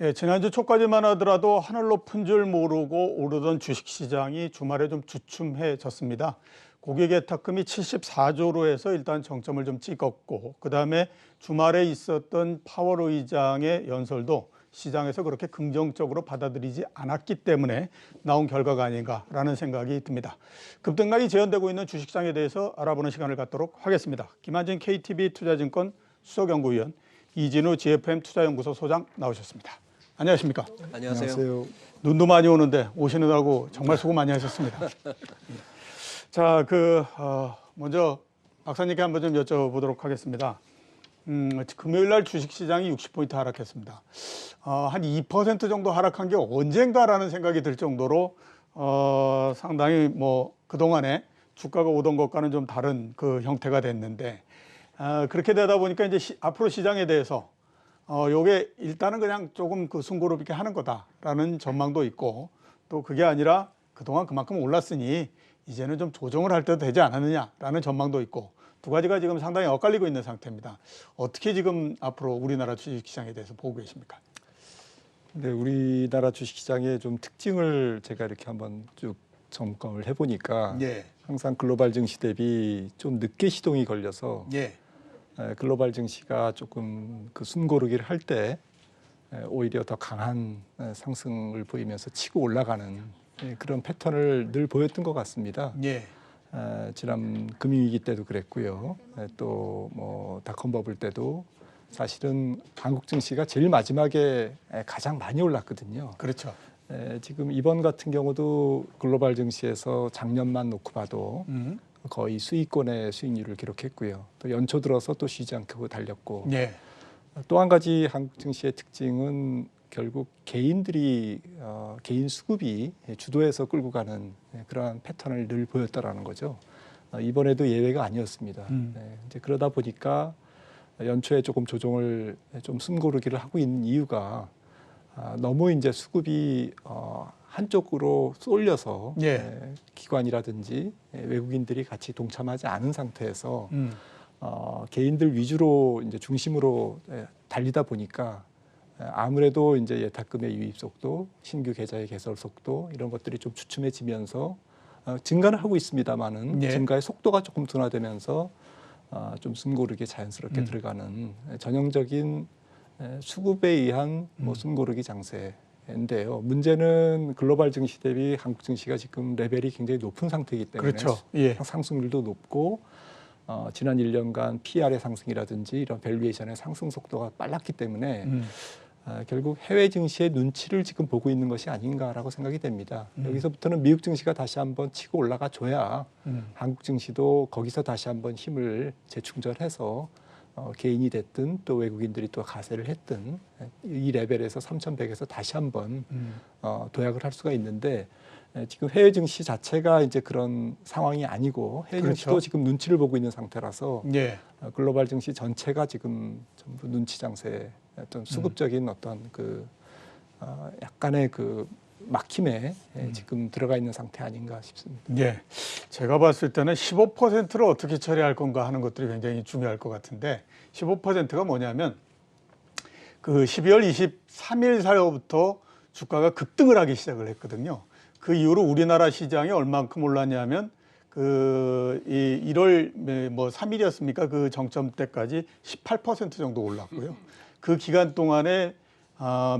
예, 지난주 초까지만 하더라도 하늘 높은 줄 모르고 오르던 주식시장이 주말에 좀 주춤해졌습니다. 고객예탁금이 74조로 해서 일단 정점을 좀 찍었고, 그다음에 주말에 있었던 파월 의장의 연설도 시장에서 그렇게 긍정적으로 받아들이지 않았기 때문에 나온 결과가 아닌가라는 생각이 듭니다. 급등락이 재현되고 있는 주식시장에 대해서 알아보는 시간을 갖도록 하겠습니다. 김한진 KTB 투자증권 수석연구위원, 이진우 GFM 투자연구소 소장 나오셨습니다. 안녕하십니까? 안녕하세요. 눈도 많이 오는데 오시느라고 정말 수고 많이 하셨습니다. 자, 먼저 박사님께 한번 좀 여쭤보도록 하겠습니다. 금요일 날 주식시장이 60포인트 하락했습니다. 한 2% 정도 하락한 게 언젠가라는 생각이 들 정도로 상당히 그동안에 주가가 오던 것과는 좀 다른 그 형태가 됐는데, 그렇게 되다 보니까 이제 앞으로 시장에 대해서 요게 일단은 그냥 조금 숨고르게 하는 거다라는 전망도 있고, 또 그게 아니라 그동안 그만큼 올랐으니 이제는 좀 조정을 할 때도 되지 않았느냐라는 전망도 있고, 두 가지가 지금 상당히 엇갈리고 있는 상태입니다. 어떻게 지금 앞으로 우리나라 주식시장에 대해서 보고 계십니까? 네, 우리나라 주식시장의 좀 특징을 제가 이렇게 한번 쭉 점검을 해보니까 예. 항상 글로벌 증시 대비 좀 늦게 시동이 걸려서 예. 글로벌 증시가 조금 숨고르기를 할 때 오히려 더 강한 상승을 보이면서 치고 올라가는 그런 패턴을 늘 보였던 것 같습니다. 예. 지난 금융위기 때도 그랬고요. 또 닷컴 버블 때도 사실은 한국 증시가 제일 마지막에 가장 많이 올랐거든요. 그렇죠. 지금 이번 같은 경우도 글로벌 증시에서 작년만 놓고 봐도 거의 수익권의 수익률을 기록했고요. 또 연초 들어서 또 쉬지 않고 달렸고, 예. 또 한 가지 한국 증시의 특징은 결국 개인들이 개인 수급이 주도해서 끌고 가는 그러한 패턴을 늘 보였다라는 거죠. 이번에도 예외가 아니었습니다. 이제 그러다 보니까 연초에 조금 조정을 좀 숨고르기를 하고 있는 이유가 너무 이제 수급이 한쪽으로 쏠려서 예. 기관이라든지 외국인들이 같이 동참하지 않은 상태에서 개인들 위주로 이제 중심으로 달리다 보니까 아무래도 이제 예탁금의 유입 속도, 신규 계좌의 개설 속도 이런 것들이 좀 주춤해지면서 증가는 하고 있습니다만은 예. 증가의 속도가 조금 둔화되면서 좀 숨고르기에 자연스럽게 들어가는 전형적인 수급에 의한 숨고르기 장세인데요. 문제는 글로벌 증시 대비 한국 증시가 지금 레벨이 굉장히 높은 상태이기 때문에 그렇죠. 예. 상승률도 높고 지난 1년간 PR의 상승이라든지 이런 밸류에이션의 상승 속도가 빨랐기 때문에 결국 해외 증시의 눈치를 지금 보고 있는 것이 아닌가라고 생각이 됩니다. 여기서부터는 미국 증시가 다시 한번 치고 올라가 줘야 한국 증시도 거기서 다시 한번 힘을 재충전해서 개인이 됐든 또 외국인들이 또 가세를 했든 이 레벨에서 3,100에서 다시 한번 도약을 할 수가 있는데, 지금 해외 증시 자체가 이제 그런 상황이 아니고 해외 그렇죠. 증시도 지금 눈치를 보고 있는 상태라서 예. 글로벌 증시 전체가 지금 전부 눈치 장세, 어떤 수급적인 어떤 약간의 막힘에 지금 들어가 있는 상태 아닌가 싶습니다. 예. 제가 봤을 때는 15%를 어떻게 처리할 건가 하는 것들이 굉장히 중요할 것 같은데, 15%가 뭐냐면 12월 23일 사이부터 주가가 급등을 하기 시작을 했거든요. 그 이후로 우리나라 시장이 얼만큼 올랐냐면 1월 3일이었습니까? 그 정점 때까지 18% 정도 올랐고요. 그 기간 동안에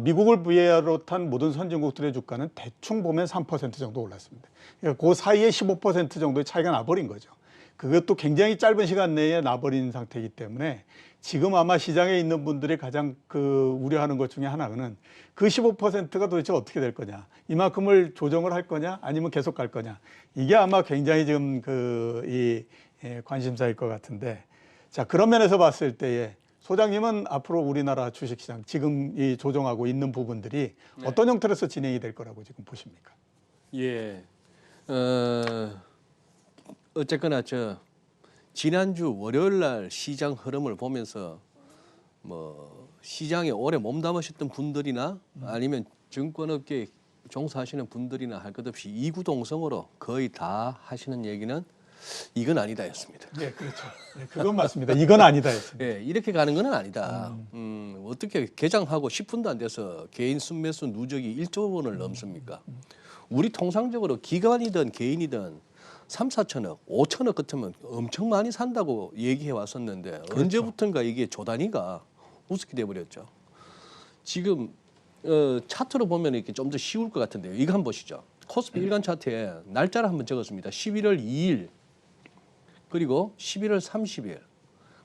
미국을 VR로 탄 모든 선진국들의 주가는 대충 보면 3% 정도 올랐습니다. 그러니까 그 사이에 15% 정도의 차이가 나버린 거죠. 그것도 굉장히 짧은 시간 내에 나버린 상태이기 때문에 지금 아마 시장에 있는 분들이 가장 우려하는 것 중에 하나는 그 15%가 도대체 어떻게 될 거냐, 이만큼을 조정을 할 거냐, 아니면 계속 갈 거냐, 이게 아마 굉장히 지금 관심사일 것 같은데, 자, 그런 면에서 봤을 때에 소장님은 앞으로 우리나라 주식시장 지금 이 조정하고 있는 부분들이 어떤 형태로서 진행이 될 거라고 지금 보십니까? 예. 어쨌거나 지난주 월요일 날 시장 흐름을 보면서 시장에 오래 몸담으셨던 분들이나 아니면 증권업계에 종사하시는 분들이나 할 것 없이 이구동성으로 거의 다 하시는 얘기는 이건 아니다였습니다. 예, 그렇죠. 예, 그건 맞습니다. 이건 아니다였습니다. 예, 이렇게 가는 건 아니다. 어떻게 개장하고 10분도 안 돼서 개인 순매수 누적이 1조 원을 넘습니까? 우리 통상적으로 기관이든 개인이든 3, 4천억, 5천억 같으면 엄청 많이 산다고 얘기해 왔었는데 언제부턴가 이게 조 단위가 우습게 돼버렸죠. 지금 차트로 보면 이렇게 좀 더 쉬울 것 같은데요. 이거 한번 보시죠. 코스피 일간 차트에 날짜를 한번 적었습니다. 11월 2일 그리고 11월 30일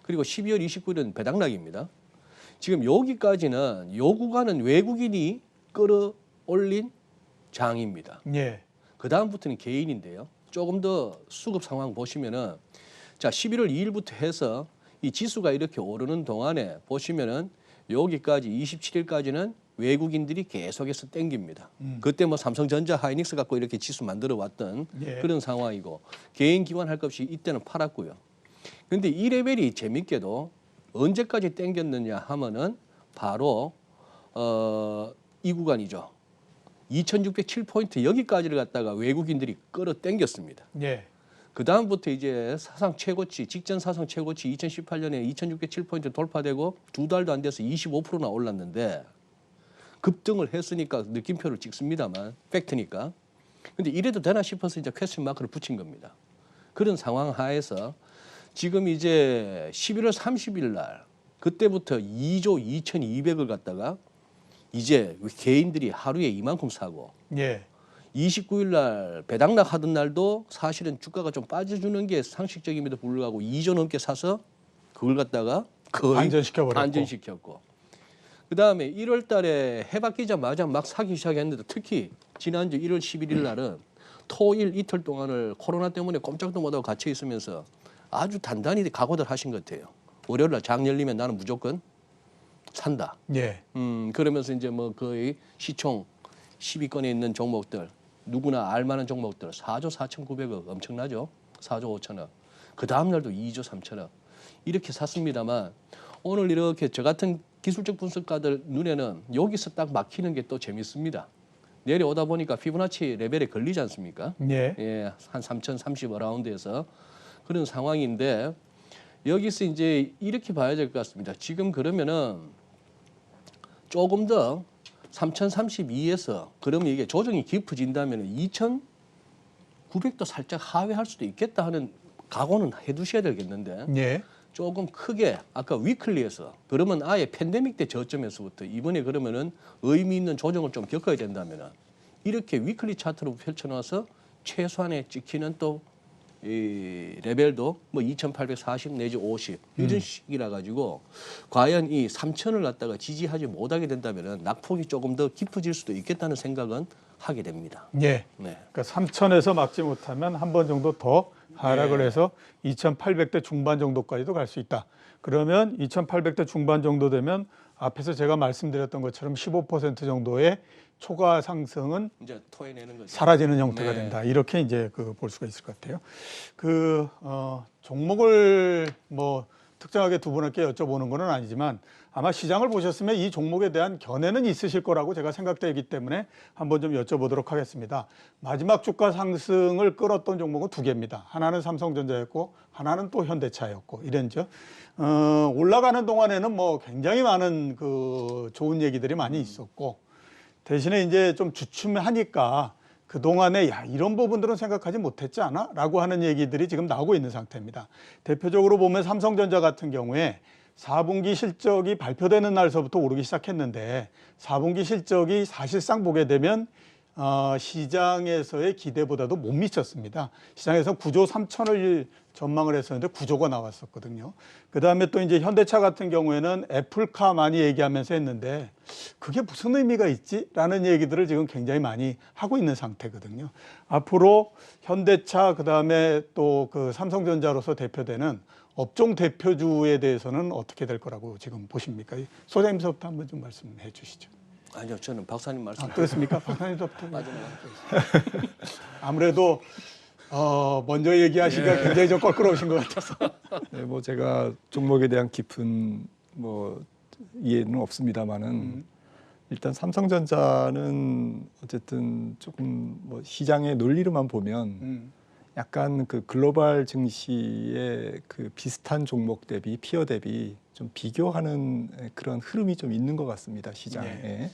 그리고 12월 29일은 배당락입니다. 지금 여기까지는 요 구간은 외국인이 끌어올린 장입니다. 예. 그 다음부터는 개인인데요. 조금 더 수급 상황 보시면은 자 11월 2일부터 해서 이 지수가 이렇게 오르는 동안에 보시면은 여기까지 27일까지는 외국인들이 계속해서 땡깁니다. 그때 뭐 삼성전자, 하이닉스 갖고 이렇게 지수 만들어 왔던 예. 그런 상황이고 개인 기관 할 것 없이 이때는 팔았고요. 근데 이 레벨이 재밌게도 언제까지 땡겼느냐 하면은 바로 이 구간이죠. 2607포인트 여기까지를 갖다가 외국인들이 끌어 당겼습니다. 예. 그 다음부터 이제 사상 최고치, 직전 사상 최고치 2018년에 2607포인트 돌파되고 두 달도 안 돼서 25%나 올랐는데 급등을 했으니까 느낌표를 찍습니다만 팩트니까. 근데 이래도 되나 싶어서 이제 퀘스천 마크를 붙인 겁니다. 그런 상황 하에서 지금 이제 11월 30일 날 그때부터 2조 2,200을 갖다가 이제 개인들이 하루에 이만큼 사고 예. 29일 날 배당락 하던 날도 사실은 주가가 좀 빠져주는 게 상식적임에도 불구하고 2조 넘게 사서 그걸 갖다가 거의 반전시켜버렸고. 반전시켰고 그다음에 1월 달에 해바뀌자마자 막 사기 시작했는데 특히 지난주 1월 11일 날은 토일 이틀 동안을 코로나 때문에 꼼짝도 못하고 갇혀 있으면서 아주 단단히 각오들 하신 것 같아요. 월요일 날 장 열리면 나는 무조건 산다. 예. 그러면서 이제 뭐 거의 시총 10위권에 있는 종목들 누구나 알만한 종목들 4조 4,900억 엄청나죠. 4조 5천억. 그 다음 날도 2조 3천억. 이렇게 샀습니다만 오늘 이렇게 저 같은 기술적 분석가들 눈에는 여기서 딱 막히는 게 또 재밌습니다. 내려오다 보니까 피보나치 레벨에 걸리지 않습니까? 예. 예, 한 3,030 어라운드에서 그런 상황인데 여기서 이제 이렇게 봐야 될 것 같습니다. 지금 그러면은 조금 더 3,032에서 그러면 이게 조정이 깊어진다면 2,900도 살짝 하회할 수도 있겠다 하는 각오는 해두셔야 되겠는데 예. 조금 크게 아까 위클리에서 그러면 아예 팬데믹 때 저점에서부터 이번에 그러면은 의미 있는 조정을 좀 겪어야 된다면은 이렇게 위클리 차트로 펼쳐놔서 최소한의 찍히는 또 이 레벨도 뭐 2,840 내지 50 이런 식이라 가지고 과연 이 3,000을 갖다가 지지하지 못하게 된다면은 낙폭이 조금 더 깊어질 수도 있겠다는 생각은 하게 됩니다. 예. 네. 그러니까 3,000에서 막지 못하면 한 번 정도 더 하락을 해서 2,800대 중반 정도까지도 갈 수 있다. 그러면 2,800대 중반 정도 되면 앞에서 제가 말씀드렸던 것처럼 15% 정도의 초과 상승은 이제 토해내는 거죠. 사라지는 형태가 네. 된다. 이렇게 이제 볼 수가 있을 것 같아요. 종목을 뭐 특정하게 두 분께 여쭤보는 건 아니지만 아마 시장을 보셨으면 이 종목에 대한 견해는 있으실 거라고 제가 생각되기 때문에 한번 좀 여쭤보도록 하겠습니다. 마지막 주가 상승을 끌었던 종목은 두 개입니다. 하나는 삼성전자였고 하나는 또 현대차였고 이랬죠. 올라가는 동안에는 뭐 굉장히 많은 좋은 얘기들이 많이 있었고 대신에 이제 좀 주춤하니까 그동안에 야 이런 부분들은 생각하지 못했지 않아? 라고 하는 얘기들이 지금 나오고 있는 상태입니다. 대표적으로 보면 삼성전자 같은 경우에 4분기 실적이 발표되는 날서부터 오르기 시작했는데 4분기 실적이 사실상 보게 되면 시장에서의 기대보다도 못 미쳤습니다. 시장에서 9조 3천을 전망을 했었는데 9조가 나왔었거든요. 그다음에 또 이제 현대차 같은 경우에는 애플카 많이 얘기하면서 했는데 그게 무슨 의미가 있지라는 얘기들을 지금 굉장히 많이 하고 있는 상태거든요. 앞으로 현대차 그다음에 또 삼성전자로서 대표되는 업종 대표주에 대해서는 어떻게 될 거라고 지금 보십니까? 소장님서부터 한번 좀 말씀해 주시죠. 아니요, 저는 박사님 말씀. 그렇습니까? 박사님서부터. 아무래도 먼저 얘기하시기가 굉장히 좀 껄끄러우신 것 같아서. 네, 뭐 제가 종목에 대한 깊은 뭐 이해는 없습니다만은 일단 삼성전자는 어쨌든 조금 뭐 시장의 논리로만 보면 약간 그 글로벌 증시의 그 비슷한 종목 대비 피어 대비 좀 비교하는 그런 흐름이 좀 있는 것 같습니다. 시장에. 네.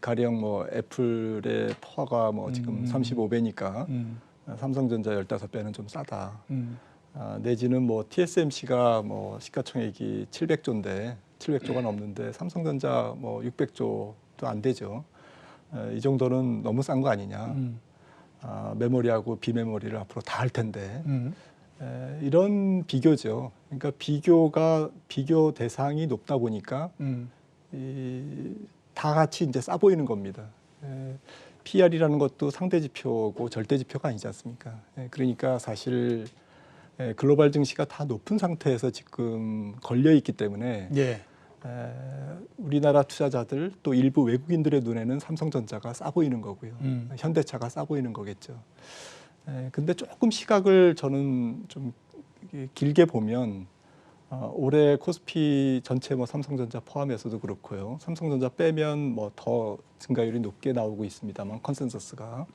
가령 뭐 애플의 퍼가 뭐 지금 35배니까 삼성전자 15배는 좀 싸다. 내지는 뭐 TSMC가 뭐 시가총액이 700조인데 700조가 넘는데 삼성전자 뭐 600조도 안 되죠. 이 정도는 너무 싼 거 아니냐. 메모리하고 비메모리를 앞으로 다 할 텐데 이런 비교죠. 그러니까 비교 대상이 높다 보니까 다 같이 이제 싸 보이는 겁니다. PR이라는 것도 상대 지표고 절대 지표가 아니지 않습니까? 그러니까 사실 글로벌 증시가 다 높은 상태에서 지금 걸려 있기 때문에 예. 우리나라 투자자들 또 일부 외국인들의 눈에는 삼성전자가 싸 보이는 거고요. 현대차가 싸 보이는 거겠죠. 근데 조금 시각을 저는 좀 길게 보면 올해 코스피 전체 뭐 삼성전자 포함해서도 그렇고요. 삼성전자 빼면 뭐 더 증가율이 높게 나오고 있습니다만 컨센서스가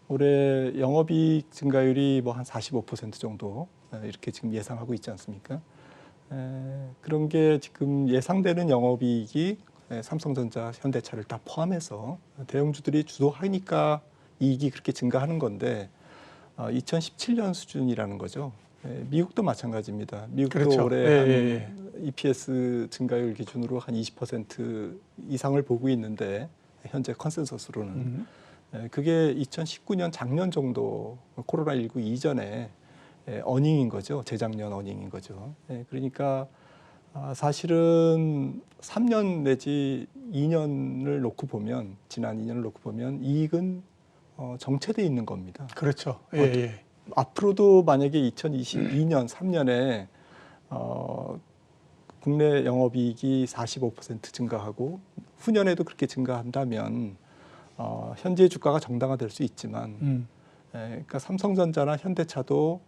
올해 영업이익 증가율이 뭐 한 45% 정도 이렇게 지금 예상하고 있지 않습니까? 그런 게 지금 예상되는 영업이익이 삼성전자, 현대차를 다 포함해서 대형주들이 주도하니까 이익이 그렇게 증가하는 건데 2017년 수준이라는 거죠. 미국도 마찬가지입니다. 미국도 그렇죠. 올해 한 EPS 증가율 기준으로 한 20% 이상을 보고 있는데 현재 컨센서스로는 그게 2019년 작년 정도 코로나19 이전에 어닝인 거죠. 재작년 어닝인 거죠. 그러니까 사실은 3년 내지 2년을 놓고 보면 지난 2년을 놓고 보면 이익은 정체돼 있는 겁니다. 그렇죠. 예. 앞으로도 만약에 2022년 3년에 국내 영업이익이 45% 증가하고 후년에도 그렇게 증가한다면 현재 주가가 정당화될 수 있지만 그러니까 삼성전자나 현대차도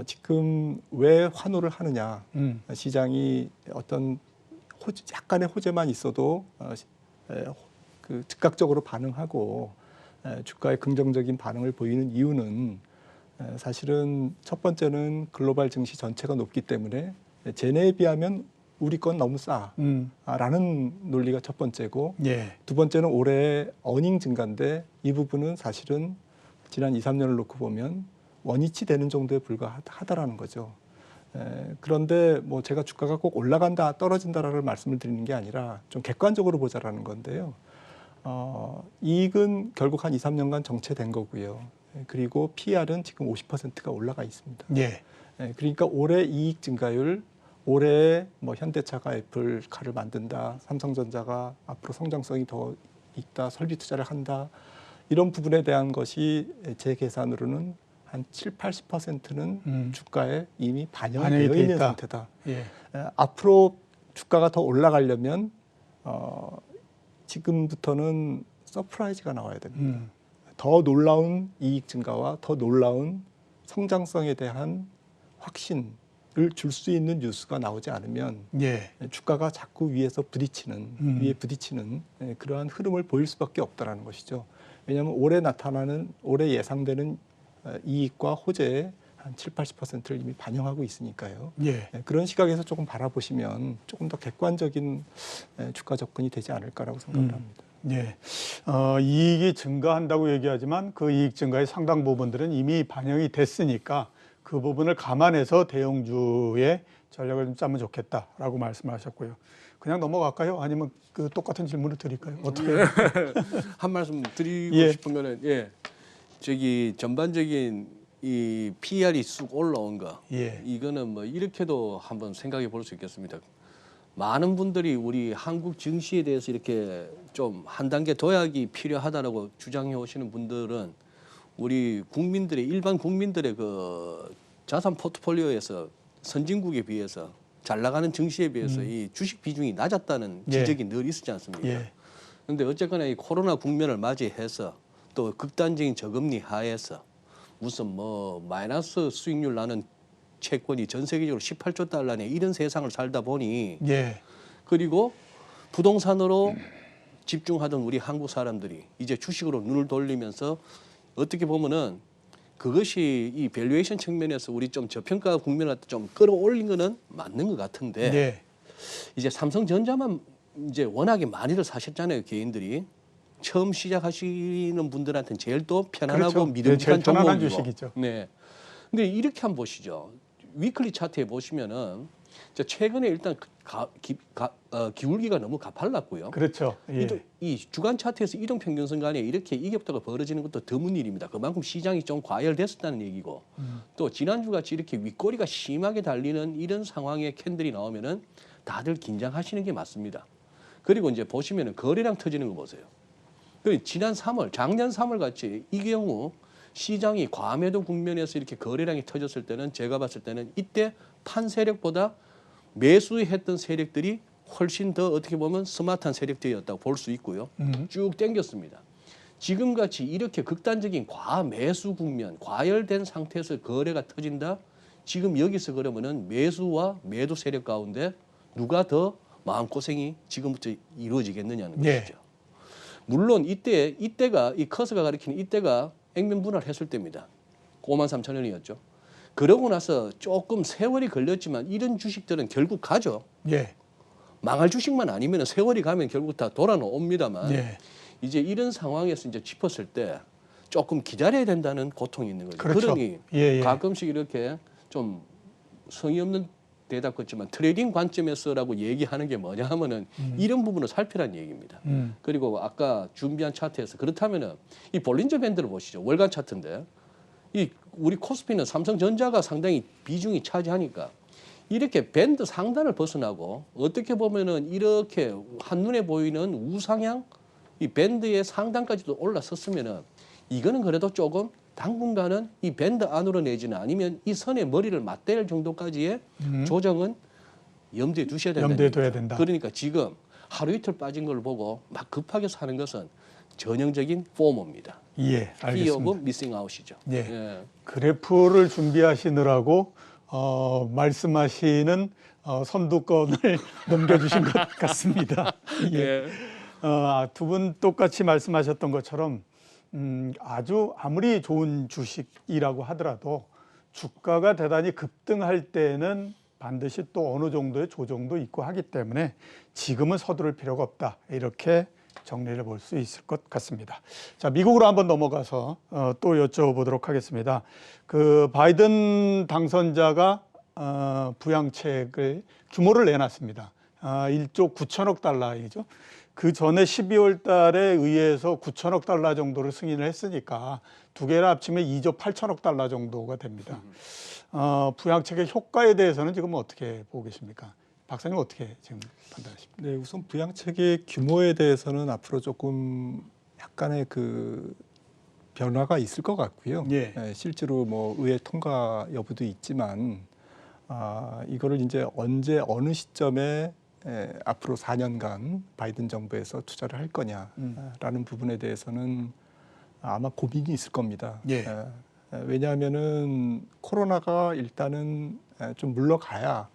지금 왜 환호를 하느냐 시장이 어떤 약간의 호재만 있어도 그 즉각적으로 반응하고 주가에 긍정적인 반응을 보이는 이유는 사실은 첫 번째는 글로벌 증시 전체가 높기 때문에 쟤네에 비하면 우리 건 너무 싸라는 논리가 첫 번째고 예. 두 번째는 올해 어닝 증가인데 이 부분은 사실은 지난 2, 3년을 놓고 보면 원위치 되는 정도에 불과하다라는 거죠. 그런데 뭐 제가 주가가 꼭 올라간다 떨어진다라는 말씀을 드리는 게 아니라 좀 객관적으로 보자라는 건데요. 이익은 결국 한 2, 3년간 정체된 거고요. 그리고 PR은 지금 50%가 올라가 있습니다. 예. 그러니까 올해 이익 증가율, 올해 뭐 현대차가 애플카를 만든다, 삼성전자가 앞으로 성장성이 더 있다, 설비 투자를 한다 이런 부분에 대한 것이 제 계산으로는 한 7, 80%는 주가에 이미 반영이 되어 있는 있다. 상태다. 예. 앞으로 주가가 더 올라가려면 지금부터는 서프라이즈가 나와야 됩니다. 더 놀라운 이익 증가와 더 놀라운 성장성에 대한 확신을 줄 수 있는 뉴스가 나오지 않으면 예. 주가가 자꾸 위에 부딪히는 그러한 흐름을 보일 수밖에 없다라는 것이죠. 왜냐하면 올해 예상되는 이익과 호재의 한 7, 80%를 이미 반영하고 있으니까요. 예. 그런 시각에서 조금 바라보시면 조금 더 객관적인 주가 접근이 되지 않을까라고 생각을 합니다. 예. 이익이 증가한다고 얘기하지만 그 이익 증가의 상당 부분들은 이미 반영이 됐으니까 그 부분을 감안해서 대형주의 전략을 좀 짜면 좋겠다라고 말씀하셨고요. 그냥 넘어갈까요? 아니면 그 똑같은 질문을 드릴까요? 어떻게? 한 말씀 드리고 예. 싶은 거는 저기 전반적인 이 PR이 쑥 올라온 거 예. 이거는 뭐 이렇게도 한번 생각해 볼 수 있겠습니다. 많은 분들이 우리 한국 증시에 대해서 이렇게 좀 한 단계 도약이 필요하다라고 주장해 오시는 분들은 우리 국민들의 일반 국민들의 그 자산 포트폴리오에서 선진국에 비해서 잘 나가는 증시에 비해서 이 주식 비중이 낮았다는 지적이 늘 있었지 않습니까? 그런데 어쨌거나 이 코로나 국면을 맞이해서 또 극단적인 저금리 하에서 무슨 뭐 마이너스 수익률 나는 채권이 전 세계적으로 18조 달러네 이런 세상을 살다 보니 그리고 부동산으로 집중하던 우리 한국 사람들이 이제 주식으로 눈을 돌리면서 어떻게 보면은 그것이 이 밸류에이션 측면에서 우리 좀 저평가 국면을 좀 끌어올린 거는 맞는 것 같은데 네. 이제 삼성전자만 이제 워낙에 많이들 사셨잖아요, 개인들이. 처음 시작하시는 분들한테는 제일 또 편안하고 그렇죠. 믿음직한 제일 편안한 종목이고. 주식이죠. 네. 근데 이렇게 한번 보시죠. 위클리 차트에 보시면은 최근에 일단 기울기가 너무 가팔랐고요. 그렇죠. 예. 이 주간 차트에서 이동 평균선 간에 이렇게 이격도가 벌어지는 것도 드문 일입니다. 그만큼 시장이 좀 과열됐었다는 얘기고 또 지난주 같이 이렇게 윗꼬리가 심하게 달리는 이런 상황의 캔들이 나오면은 다들 긴장하시는 게 맞습니다. 그리고 이제 보시면은 거래량 터지는 거 보세요. 그 지난 3월, 작년 3월 같이 이 경우 시장이 과매도 국면에서 이렇게 거래량이 터졌을 때는 제가 봤을 때는 이때 판 세력보다 매수했던 세력들이 훨씬 더 어떻게 보면 스마트한 세력들이었다고 볼 수 있고요. 쭉 당겼습니다. 지금같이 이렇게 극단적인 과매수 국면, 과열된 상태에서 거래가 터진다. 지금 여기서 그러면은 매수와 매도 세력 가운데 누가 더 마음고생이 지금부터 이루어지겠느냐는 예. 것이죠. 물론 이때가 이 커서가 가리키는 이때가 액면 분할했을 때입니다. 53,000원이었죠. 그러고 나서 조금 세월이 걸렸지만 이런 주식들은 결국 가죠. 예. 망할 주식만 아니면 세월이 가면 결국 다 돌아옵니다만 예. 이제 이런 상황에서 이제 짚었을 때 조금 기다려야 된다는 고통이 있는 거죠. 그렇죠. 그러니 예, 예. 가끔씩 이렇게 좀 성의 없는 대답 같지만 트레이딩 관점에서라고 얘기하는 게 뭐냐 하면은 이런 부분을 살피라는 얘기입니다. 그리고 아까 준비한 차트에서 그렇다면은 이 볼린저 밴드를 보시죠. 월간 차트인데 이 우리 코스피는 삼성전자가 상당히 비중이 차지하니까 이렇게 밴드 상단을 벗어나고 어떻게 보면은 이렇게 한눈에 보이는 우상향 이 밴드의 상단까지도 올라섰으면은 이거는 그래도 조금 당분간은 이 밴드 안으로 내지는 아니면 이 선의 머리를 맞댈 정도까지의 조정은 염두에 두셔야 된다. 염두에 둬야 된다. 그러니까 지금 하루 이틀 빠진 걸 보고 막 급하게 사는 것은 전형적인 포머입니다. 예, Fear of 알겠습니다. missing out이죠. 예. 예. 그래프를 준비하시느라고 말씀하시는 선두권을 넘겨주신 것 같습니다. 예. 두 분 똑같이 말씀하셨던 것처럼 아주 아무리 좋은 주식이라고 하더라도 주가가 대단히 급등할 때는 반드시 또 어느 정도의 조정도 있고 하기 때문에 지금은 서두를 필요가 없다. 이렇게 정리를 볼 수 있을 것 같습니다. 자, 미국으로 한번 넘어가서 또 여쭤보도록 하겠습니다. 그 바이든 당선자가 부양책을 규모를 내놨습니다. 1조 9천억 달러이죠. 그 전에 12월 달에 의회에서 9천억 달러 정도를 승인을 했으니까 두 개를 합치면 2조 8천억 달러 정도가 됩니다. 부양책의 효과에 대해서는 지금 어떻게 보고 계십니까? 박사님 어떻게 지금 판단하십니까? 네, 우선 부양책의 규모에 대해서는 앞으로 조금 약간의 그 변화가 있을 것 같고요. 예. 네, 실제로 뭐 의회 통과 여부도 있지만 이거를 이제 언제 어느 시점에 앞으로 4년간 바이든 정부에서 투자를 할 거냐라는 부분에 대해서는 아마 고민이 있을 겁니다. 예. 왜냐하면은 코로나가 일단은 좀 물러가야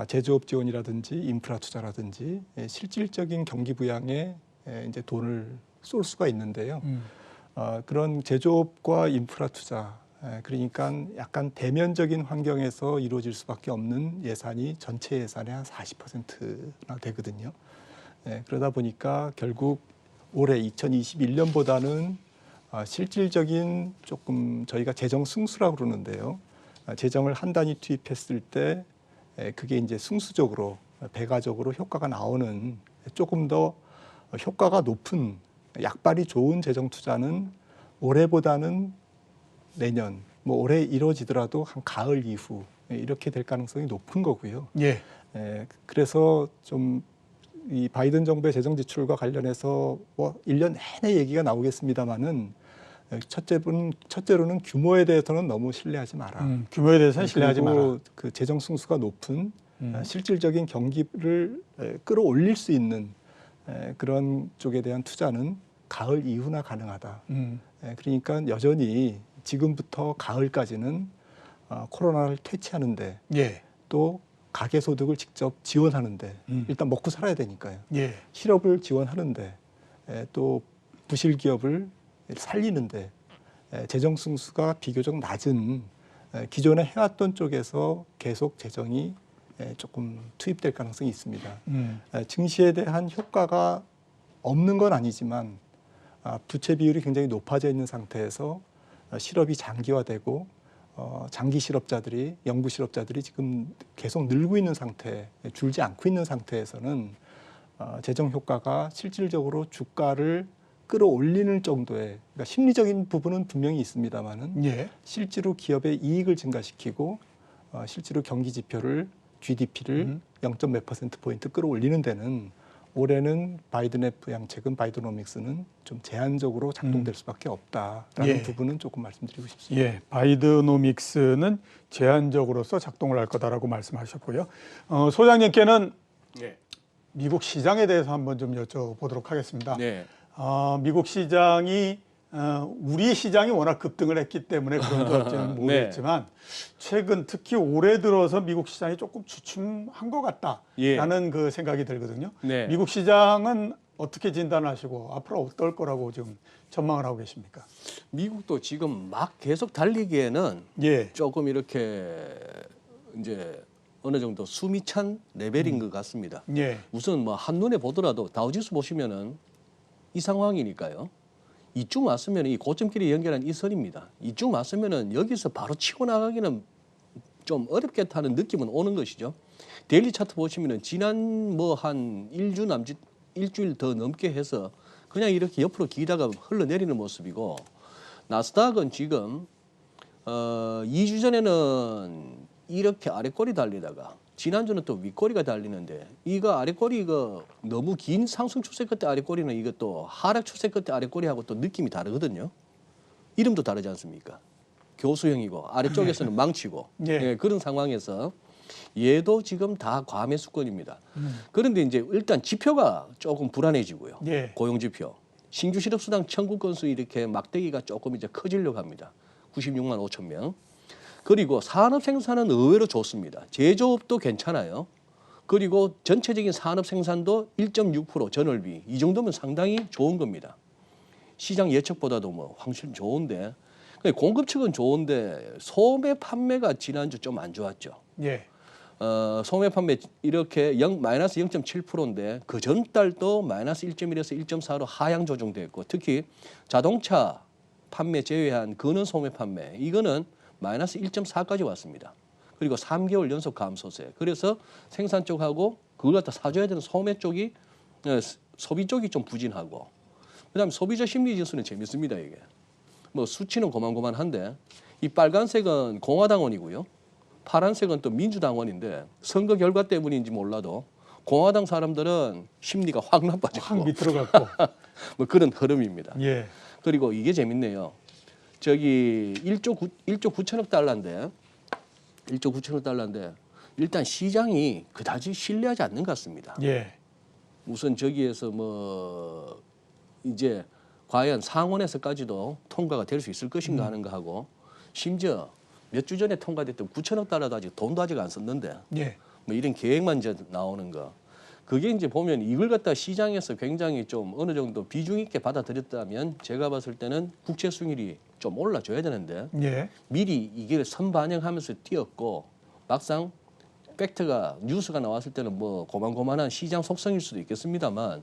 제조업 지원이라든지 인프라 투자라든지 실질적인 경기 부양에 이제 돈을 쏠 수가 있는데요. 그런 제조업과 인프라 투자, 그러니까 약간 대면적인 환경에서 이루어질 수밖에 없는 예산이 전체 예산의 한 40%나 되거든요. 그러다 보니까 결국 올해 2021년보다는 실질적인 조금 저희가 재정 승수라고 그러는데요. 재정을 한 단위 투입했을 때 그게 이제 승수적으로 배가적으로 효과가 나오는 조금 더 효과가 높은 약발이 좋은 재정 투자는 올해보다는 내년 뭐 올해 이루어지더라도 한 가을 이후 이렇게 될 가능성이 높은 거고요. 예. 그래서 좀 이 바이든 정부의 재정 지출과 관련해서 뭐 1년 내내 얘기가 나오겠습니다만은 첫째로는 규모에 대해서는 너무 신뢰하지 마라. 규모에 대해서는 신뢰하지 마라. 그 재정 승수가 높은 실질적인 경기를 끌어올릴 수 있는 그런 쪽에 대한 투자는 가을 이후나 가능하다. 그러니까 여전히 지금부터 가을까지는 코로나를 퇴치하는데 예. 또 가계소득을 직접 지원하는데 일단 먹고 살아야 되니까요. 예. 실업을 지원하는데 또 부실기업을 살리는데 재정 승수가 비교적 낮은 기존에 해왔던 쪽에서 계속 재정이 조금 투입될 가능성이 있습니다. 증시에 대한 효과가 없는 건 아니지만 부채 비율이 굉장히 높아져 있는 상태에서 실업이 장기화되고 장기 실업자들이 영구 실업자들이 지금 계속 늘고 있는 상태, 줄지 않고 있는 상태에서는 재정 효과가 실질적으로 주가를 끌어올리는 정도의 그러니까 심리적인 부분은 분명히 있습니다만은 예. 실제로 기업의 이익을 증가시키고 실제로 경기 지표를 GDP를 0. 몇 퍼센트 포인트 끌어올리는 데는 올해는 바이든의 부양책은 바이드노믹스는 좀 제한적으로 작동될 수밖에 없다라는 예. 부분은 조금 말씀드리고 싶습니다. 예, 바이드노믹스는 제한적으로서 작동을 할 거다라고 말씀하셨고요. 소장님께는 네. 미국 시장에 대해서 한번 좀 여쭤보도록 하겠습니다. 네. 미국 시장이 우리 시장이 워낙 급등을 했기 때문에 그런 건지는 모르겠지만 최근 특히 올해 들어서 미국 시장이 조금 주춤한 것 같다라는 그 생각이 들거든요. 네. 미국 시장은 어떻게 진단하시고 앞으로 어떨 거라고 지금 전망을 하고 계십니까? 미국도 지금 막 계속 달리기에는 예. 조금 이렇게 이제 어느 정도 숨이 찬 레벨인 것 같습니다. 예. 우선 뭐 한눈에 보더라도 다우지수 보시면은 이 상황이니까요. 이쪽 왔으면 이 고점끼리 연결한 이 선입니다. 이쪽 왔으면은 여기서 바로 치고 나가기는 좀 어렵겠다는 느낌은 오는 것이죠. 데일리 차트 보시면은 지난 뭐 한 일주일 더 넘게 해서 그냥 이렇게 옆으로 기다가 흘러내리는 모습이고 나스닥은 지금 2주 전에는 이렇게 아래꼬리 달리다가 지난주는 또 윗꼬리가 달리는데 이거 아래꼬리가 너무 긴 상승 추세 끝에 아래꼬리는 이것도 하락 추세 끝에 아래꼬리하고 또 느낌이 다르거든요. 이름도 다르지 않습니까? 교수형이고 아래쪽에서는 망치고 예, 그런 상황에서 얘도 지금 다 과매수권입니다. 그런데 이제 일단 지표가 조금 불안해지고요. 예. 고용지표. 신규 실업수당 청구 건수 이렇게 막대기가 조금 이제 커지려고 합니다. 96만 5천 명. 그리고 산업 생산은 의외로 좋습니다. 제조업도 괜찮아요. 그리고 전체적인 산업 생산도 1.6% 전월비. 이 정도면 상당히 좋은 겁니다. 시장 예측보다도 뭐 훨씬 좋은데 공급 측은 좋은데 소매 판매가 지난주 좀 안 좋았죠. 예. 소매 판매 이렇게 마이너스 0.7%인데 그 전달도 마이너스 1.1에서 1.4로 하향 조정됐고 특히 자동차 판매 제외한 근원 소매 판매 이거는 마이너스 1.4까지 왔습니다. 그리고 3개월 연속 감소세. 그래서 생산 쪽하고 그걸 갖다 사줘야 되는 소매 쪽이 소비 쪽이 좀 부진하고 그다음에 소비자 심리 지수는 재밌습니다 이게. 뭐 수치는 고만고만한데 이 빨간색은 공화당원이고요. 파란색은 또 민주당원인데 선거 결과 때문인지 몰라도 공화당 사람들은 심리가 확 나빠지고 확 밑으로 갔고. 뭐 그런 흐름입니다. 예. 그리고 이게 재밌네요. 저기 1조 9천억 달러인데 1조 9천억 달러인데 일단 시장이 그다지 신뢰하지 않는 것 같습니다. 예. 우선 저기에서 뭐 이제 과연 상원에서까지도 통과가 될 수 있을 것인가 하는 거 하고 심지어 몇 주 전에 통과됐던 9천억 달러도 아직 돈도 아직 안 썼는데 예. 뭐 이런 계획만 이제 나오는 거 그게 이제 보면 이걸 갖다 시장에서 굉장히 좀 어느 정도 비중 있게 받아들였다면 제가 봤을 때는 국채 수익률이 좀 올라줘야 되는데 예. 미리 이게 선반영하면서 뛰었고 막상 팩트가 뉴스가 나왔을 때는 뭐 고만고만한 시장 속성일 수도 있겠습니다만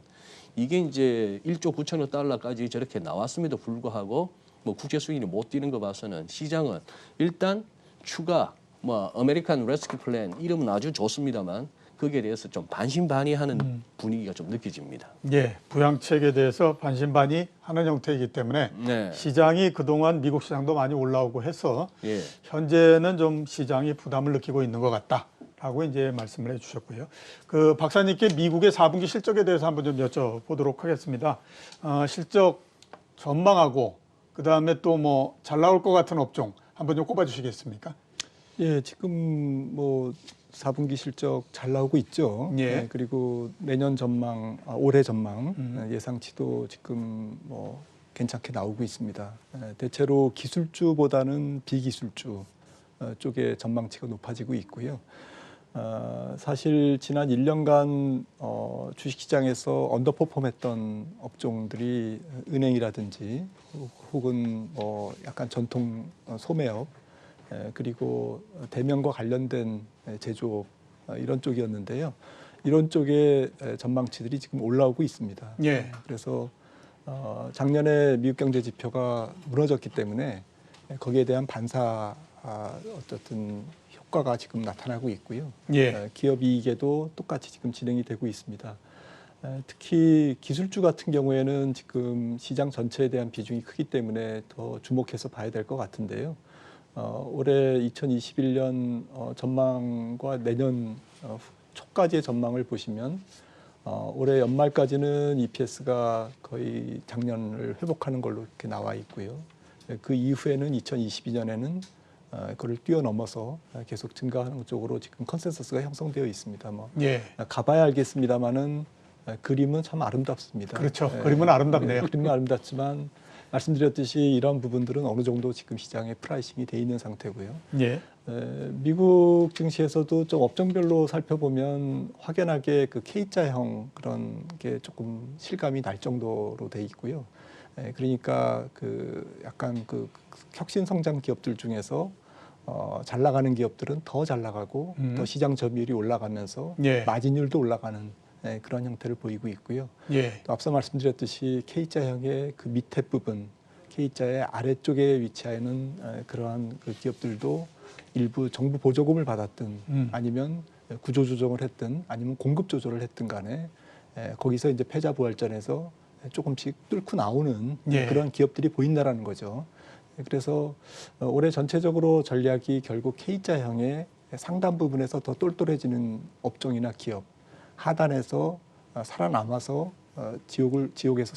이게 이제 1조 9천억 달러까지 저렇게 나왔음에도 불구하고 뭐 국제 수익률이 못 뛰는 거 봐서는 시장은 일단 추가 뭐 아메리칸 레스큐 플랜 이름은 아주 좋습니다만 거기에 대해서 좀 반신반의하는 분위기가 좀 느껴집니다. 예. 부양책에 대해서 반신반의 하는 형태이기 때문에 네. 시장이 그동안 미국 시장도 많이 올라오고 해서 예. 현재는 좀 시장이 부담을 느끼고 있는 것 같다라고 이제 말씀을 해주셨고요. 그 박사님께 미국의 4분기 실적에 대해서 한번 좀 여쭤보도록 하겠습니다. 실적 전망하고 그 다음에 또 뭐 잘 나올 것 같은 업종 한번 좀 꼽아주시겠습니까? 예, 지금 뭐 4분기 실적 잘 나오고 있죠. 예. 네, 그리고 내년 전망, 올해 전망 예상치도 지금 뭐 괜찮게 나오고 있습니다. 대체로 기술주보다는 비기술주 쪽의 전망치가 높아지고 있고요. 사실 지난 1년간 주식시장에서 언더퍼폼했던 업종들이 은행이라든지 혹은 뭐 약간 전통 소매업 그리고 대면과 관련된 제조업 이런 쪽이었는데요. 이런 쪽의 전망치들이 지금 올라오고 있습니다. 예. 그래서 작년에 미국 경제 지표가 무너졌기 때문에 거기에 대한 반사 어쨌든 효과가 지금 나타나고 있고요. 예. 기업 이익에도 똑같이 지금 진행이 되고 있습니다. 특히 기술주 같은 경우에는 지금 시장 전체에 대한 비중이 크기 때문에 더 주목해서 봐야 될 것 같은데요. 올해 2021년 전망과 내년 초까지의 전망을 보시면 올해 연말까지는 EPS가 거의 작년을 회복하는 걸로 이렇게 나와 있고요. 그 이후에는 2022년에는 그걸 뛰어넘어서 계속 증가하는 쪽으로 지금 컨센서스가 형성되어 있습니다. 뭐 예. 가봐야 알겠습니다만은 그림은 참 아름답습니다. 그렇죠. 그림은 아름답네요. 그림은 아름답지만 말씀드렸듯이 이런 부분들은 어느 정도 지금 시장에 프라이싱이 돼 있는 상태고요. 예. 미국 증시에서도 좀 업종별로 살펴보면 확연하게 그 K자형 그런 게 조금 실감이 날 정도로 돼 있고요. 그러니까 그 약간 그 혁신 성장 기업들 중에서 잘 나가는 기업들은 더 잘 나가고 더 시장 점유율이 올라가면서 예. 마진율도 올라가는 그런 형태를 보이고 있고요. 예. 또 앞서 말씀드렸듯이 K자형의 그 밑에 부분, K자의 아래쪽에 위치하는 그러한 그 기업들도 일부 정부 보조금을 받았든 아니면 구조조정을 했든 아니면 공급 조절을 했든 간에 거기서 이제 패자부활전에서 조금씩 뚫고 나오는 예. 그런 기업들이 보인다라는 거죠. 그래서 올해 전체적으로 전략이 결국 K자형의 상단 부분에서 더 똘똘해지는 업종이나 기업, 하단에서 살아남아서 지옥에서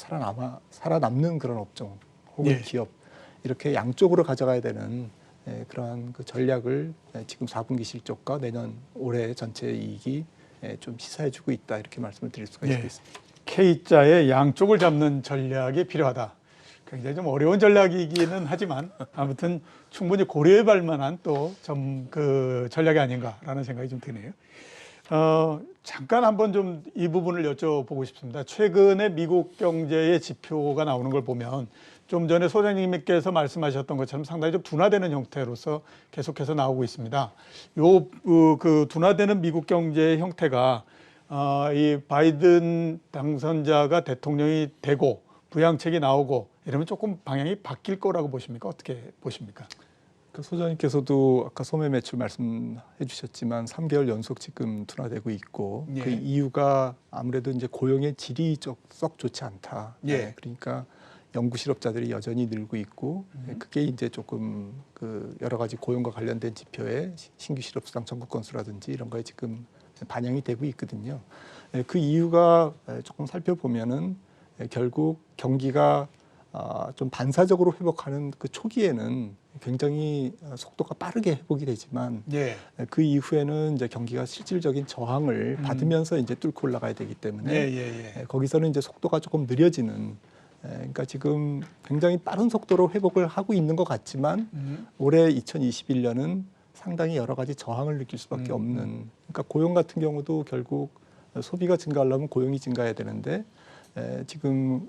살아남는 그런 업종 혹은 예. 기업 이렇게 양쪽으로 가져가야 되는 그러한 그 전략을 지금 4분기 실적과 내년 올해 전체 이익이 좀 시사해주고 있다 이렇게 말씀을 드릴 수가 예. 있겠습니다. K자의 양쪽을 잡는 전략이 필요하다. 굉장히 좀 어려운 전략이기는 하지만 아무튼 충분히 고려해볼 만한 또 그 전략이 아닌가라는 생각이 좀 드네요. 잠깐 한번 좀 이 부분을 여쭤보고 싶습니다. 최근에 미국 경제의 지표가 나오는 걸 보면 좀 전에 소장님께서 말씀하셨던 것처럼 상당히 좀 둔화되는 형태로서 계속해서 나오고 있습니다. 그 둔화되는 미국 경제의 형태가 이 바이든 당선자가 대통령이 되고 부양책이 나오고 이러면 조금 방향이 바뀔 거라고 보십니까? 어떻게 보십니까? 그 소장님께서도 아까 소매 매출 말씀해 주셨지만 3개월 연속 지금 둔화되고 있고 예. 그 이유가 아무래도 이제 고용의 질이 썩 좋지 않다. 예. 그러니까 연구 실업자들이 여전히 늘고 있고 그게 이제 조금 그 여러 가지 고용과 관련된 지표에 신규 실업 수당 청구 건수라든지 이런 거에 지금 반영이 되고 있거든요. 그 이유가 조금 살펴보면은 결국 경기가 좀 반사적으로 회복하는 그 초기에는 굉장히 속도가 빠르게 회복이 되지만 예. 그 이후에는 이제 경기가 실질적인 저항을 받으면서 이제 뚫고 올라가야 되기 때문에 예. 거기서는 이제 속도가 조금 느려지는 그러니까 지금 굉장히 빠른 속도로 회복을 하고 있는 것 같지만 올해 2021년은 상당히 여러 가지 저항을 느낄 수밖에 없는 그러니까 고용 같은 경우도 결국 소비가 증가하려면 고용이 증가해야 되는데 지금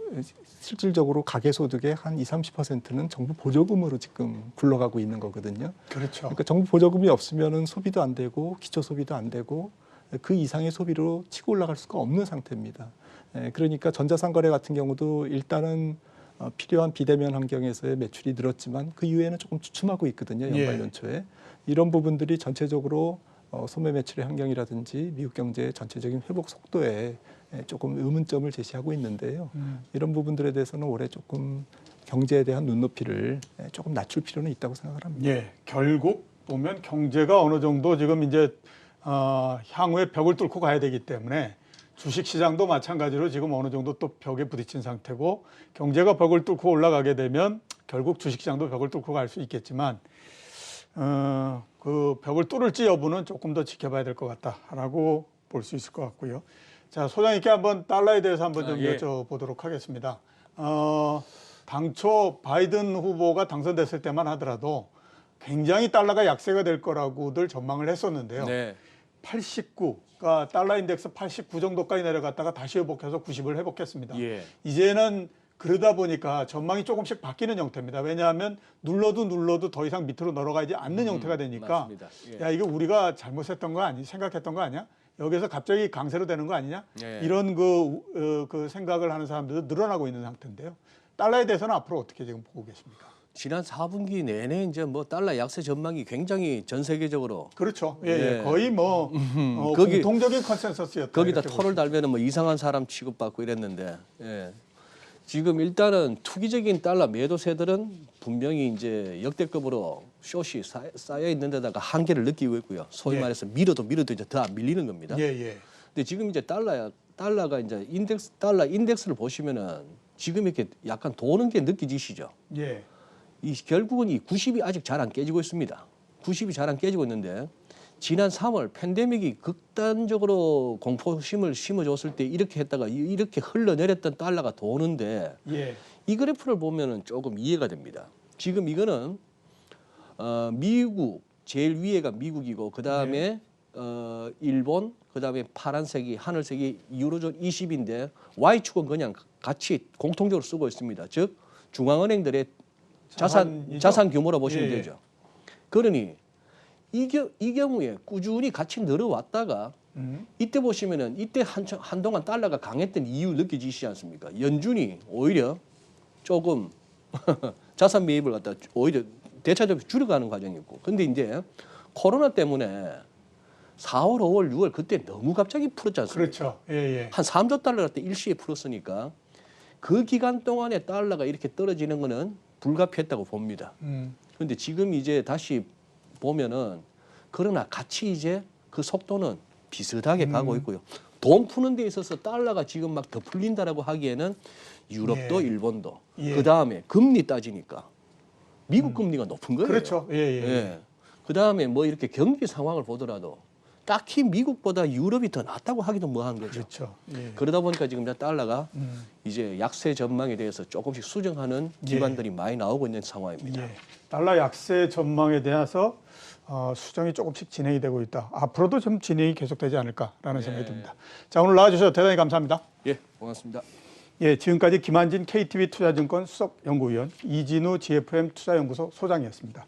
실질적으로 가계소득의 한 20-30%는 정부 보조금으로 지금 굴러가고 있는 거거든요. 그렇죠. 그러니까 정부 보조금이 없으면은 소비도 안 되고 기초 소비도 안 되고 그 이상의 소비로 치고 올라갈 수가 없는 상태입니다. 그러니까 전자상거래 같은 경우도 일단은 필요한 비대면 환경에서의 매출이 늘었지만 그 이후에는 조금 주춤하고 있거든요. 연말 연초에. 이런 부분들이 전체적으로 소매 매출의 환경이라든지 미국 경제의 전체적인 회복 속도에 조금 의문점을 제시하고 있는데요. 이런 부분들에 대해서는 올해 조금 경제에 대한 눈높이를 조금 낮출 필요는 있다고 생각을 합니다. 예. 결국 보면 경제가 어느 정도 지금 이제 향후에 벽을 뚫고 가야 되기 때문에 주식시장도 마찬가지로 지금 어느 정도 또 벽에 부딪힌 상태고 경제가 벽을 뚫고 올라가게 되면 결국 주식시장도 벽을 뚫고 갈 수 있겠지만 그 벽을 뚫을지 여부는 조금 더 지켜봐야 될 것 같다라고 볼 수 있을 것 같고요. 자, 소장님께 한번 달러에 대해서 한번 좀 여쭤보도록 하겠습니다. 당초 바이든 후보가 당선됐을 때만 하더라도 굉장히 달러가 약세가 될 거라고들 전망을 했었는데요. 네. 89, 그러니까 달러 인덱스 89 정도까지 내려갔다가 다시 회복해서 90을 회복했습니다. 예. 이제는 그러다 보니까 전망이 조금씩 바뀌는 형태입니다. 왜냐하면 눌러도 더 이상 밑으로 내려가지 않는 형태가 되니까 맞습니다. 예. 야, 이거 우리가 잘못했던 거 아니, 생각했던 거 아니야? 여기서 갑자기 강세로 되는 거 아니냐? 예. 이런 그 생각을 하는 사람들도 늘어나고 있는 상태인데요. 달러에 대해서는 앞으로 어떻게 지금 보고 계십니까? 지난 4분기 내내 이제 뭐 달러 약세 전망이 굉장히 전 세계적으로 그렇죠. 예, 예. 예. 거의 뭐 거기- 공통적인 컨센서스였다. 거기다 이렇게 토를 달면은 뭐 이상한 사람 취급받고 이랬는데 예. 지금 일단은 투기적인 달러 매도세들은 분명히 이제 역대급으로 숏이 쌓여 있는 데다가 한계를 느끼고 있고요. 소위 예. 말해서 밀어도 이제 더 안 밀리는 겁니다. 예, 예. 근데 지금 이제 달러가 이제 달러 인덱스를 보시면은 지금 이렇게 약간 도는 게 느껴지시죠? 예. 이 결국은 이 90이 아직 잘 안 깨지고 있습니다. 90이 잘 안 깨지고 있는데 지난 3월 팬데믹이 극단적으로 공포심을 심어줬을 때 이렇게 했다가 이렇게 흘러내렸던 달러가 도는데 예. 이 그래프를 보면은 조금 이해가 됩니다. 지금 이거는 미국 제일 위에가 미국이고 그 다음에 일본 그 다음에 파란색이 하늘색이 유로존 20인데 Y축은 그냥 같이 공통적으로 쓰고 있습니다. 즉 중앙은행들의 자산이죠? 자산 규모로 보시면 예, 예. 되죠. 그러니 이 경우에 꾸준히 같이 늘어왔다가 이때 보시면은 이때 한동안 달러가 강했던 이유 느껴지시지 않습니까? 연준이 오히려 조금 자산 매입을 갖다 오히려 대차적으로 줄여가는 과정이었고, 근데 이제 코로나 때문에 4월, 5월, 6월 그때 너무 갑자기 풀었지 않습니까? 그렇죠. 예, 예. 한 3조 달러 때 일시에 풀었으니까 그 기간 동안에 달러가 이렇게 떨어지는 거는 불가피했다고 봅니다. 그런데 지금 이제 다시 보면은 그러나 같이 이제 그 속도는 비슷하게 가고 있고요. 돈 푸는 데 있어서 달러가 지금 막 더 풀린다라고 하기에는 유럽도 예. 일본도 예. 그 다음에 금리 따지니까 미국 금리가 높은 거예요. 그렇죠. 예, 예. 예. 그 다음에 뭐 이렇게 경기 상황을 보더라도 딱히 미국보다 유럽이 더 낫다고 하기도 뭐한 거죠. 그렇죠. 예. 그러다 보니까 지금 달러가 이제 약세 전망에 대해서 조금씩 수정하는 기관들이 많이 나오고 있는 상황입니다. 예. 달러 약세 전망에 대해서 수정이 조금씩 진행이 되고 있다. 앞으로도 좀 진행이 계속되지 않을까라는 생각이 듭니다. 자, 오늘 나와주셔서 대단히 감사합니다. 예, 고맙습니다. 예, 지금까지 김한진 KTB 투자증권 수석연구위원, 이진우 GFM 투자연구소 소장이었습니다.